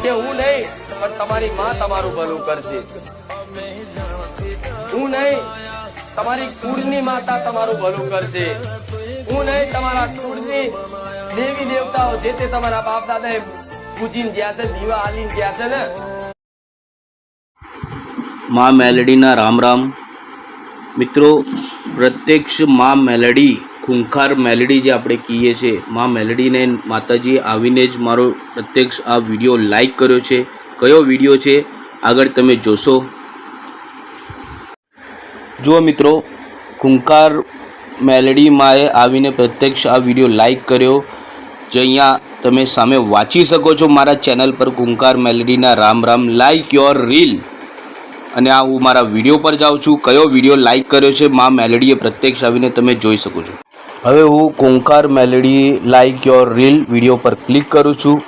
કે હું નહીં પણ તમારી માં તમારું ભલું કરશે, હું નહીં તમારી કુળની માતા તમારું ભલું કરશે, હું નહીં તમારા કુળની દેવી દેવતાઓ જે તે તમારા બાપ દાદાએ પૂજીને ગયા છે, દીવા આલીને ગયા છે ને. માં મેલડીના રામ રામ મિત્રો. પ્રત્યક્ષ માં મેલડી, ખૂંખાર મેલડી જે આપણે કહીએ છીએ, માં મેલડીને માતાજીએ આવીને જ મારો પ્રત્યક્ષ આ વિડીયો લાઈક કર્યો છે. કયો વિડીયો છે આગળ તમે જોશો. જુઓ મિત્રો, ખૂંખાર મેલડી માએ આવીને પ્રત્યક્ષ આ વિડીયો લાઈક કર્યો, જે અહીંયા તમે સામે વાંચી શકો છો મારા ચેનલ પર. ખૂંખાર મેલડીના Ram Ram, like your reel. અને આ હું મારા વિડીયો પર જાઉં છું. કયો વિડીયો લાઈક કર્યો છે માં મેલડીએ પ્રત્યક્ષ આવીને તમે જોઈ શકો છો. હવે હું ખૂંખાર Meldi like your reel video પર ક્લિક કરું છું.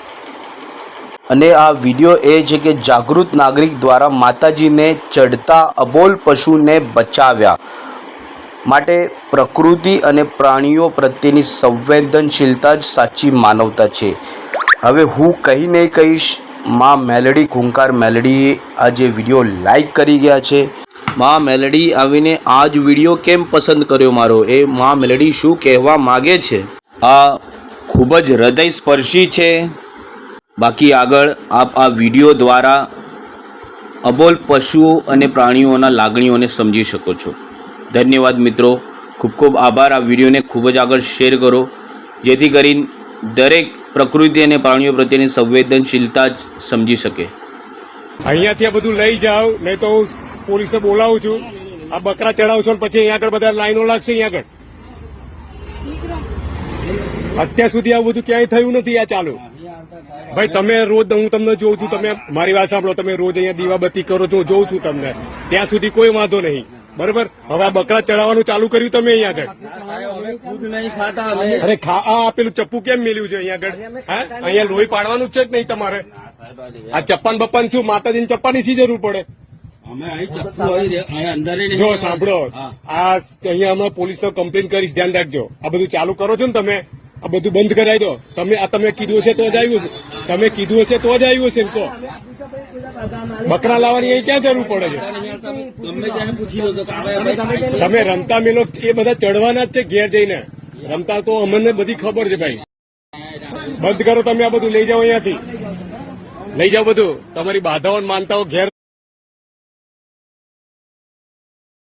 અને આ વિડીયો એ છે કે જાગૃત નાગરિક દ્વારા માતાજીને ચડતા અબોલ પશુને બચાવ્યા માટે પ્રકૃતિ અને પ્રાણીઓ પ્રત્યેની સંવેદનશીલતા જ સાચી માનવતા છે. હવે હું કહી નહીં કહીશ, માં મેલડી, ખૂંખાર મેલડી આ જે વિડીયો લાઈક કરી ગયા છે. માં મેલડી આવીને આ જ વિડીયો કેમ પસંદ કર્યો મારો, એ માં મેલડી શું કહેવા માગે છે, આ ખૂબ જ હૃદયસ્પર્શી છે. બાકી આગળ આપ આ વિડીયો દ્વારા અબોલ પશુઓ અને પ્રાણીઓના લાગણીઓને સમજી શકો છો. ધન્યવાદ મિત્રો, ખૂબ ખૂબ આભાર. આ વિડીયોને ખૂબ જ આગળ શેર કરો, જેથી કરીને દરેક પ્રકૃતિ અને પ્રાણીઓ પ્રત્યેની સંવેદનશીલતા જ સમજી શકે. અહીંયાથી આ બધું લઈ જાઓ, નહીં તો હું પોલીસે બોલાવું છું. આ બકરા ચડાવશો ને પછી અહીંયા આગળ બધા લાઈનો લાગશે. અહીંયા આગળ અત્યાર સુધી આવું બધું ક્યાંય થયું નથી. આ ચાલુ ભાઈ, તમે રોજ, હું તમને જોઉં છું, તમે મારી વાત સાંભળો, તમે રોજ અહીંયા દીવાબત્તી કરો છો, જોઉં છું તમને. ત્યાં સુધી કોઈ વાંધો નહીં, બરોબર. હવે આ બકરા ચડાવવાનું ચાલુ કર્યું તમે અહીંયા આગળ. અરે આ પેલું ચપ્પુ કેમ મેલ્યું છે અહીંયા આગળ? હા, અહીંયા લોહી પાડવાનું જ છે કે નહીં તમારે? આ ચપ્પાન બપ્પાન શું, માતાજીની ચપ્પાની શી જરૂર પડે? જો સાંભળો, આ અહીંયા હમણાં પોલીસનો કમ્પ્લેન કરીશ, ધ્યાન રાખજો. આ બધું ચાલુ કરો છો ને તમે, આ બધું બંધ કરાવી દો. તમે કીધું હશે તો જ આવ્યું હશે, તમે કીધું હશે તો જ આવ્યું હશે ને. તો બકરા લાવવાની અહીં ક્યાં જરૂર પડે છે? તમે રમતા મેલો, એ બધા ચડવાના જ છે ઘેર જઈને. રમતા તો અમને બધી ખબર છે ભાઈ. બંધ કરો તમે, આ બધું લઈ જાઓ, અહીંયાથી લઈ જાઓ બધું. તમારી બાધાઓ માનતાઓ ઘેર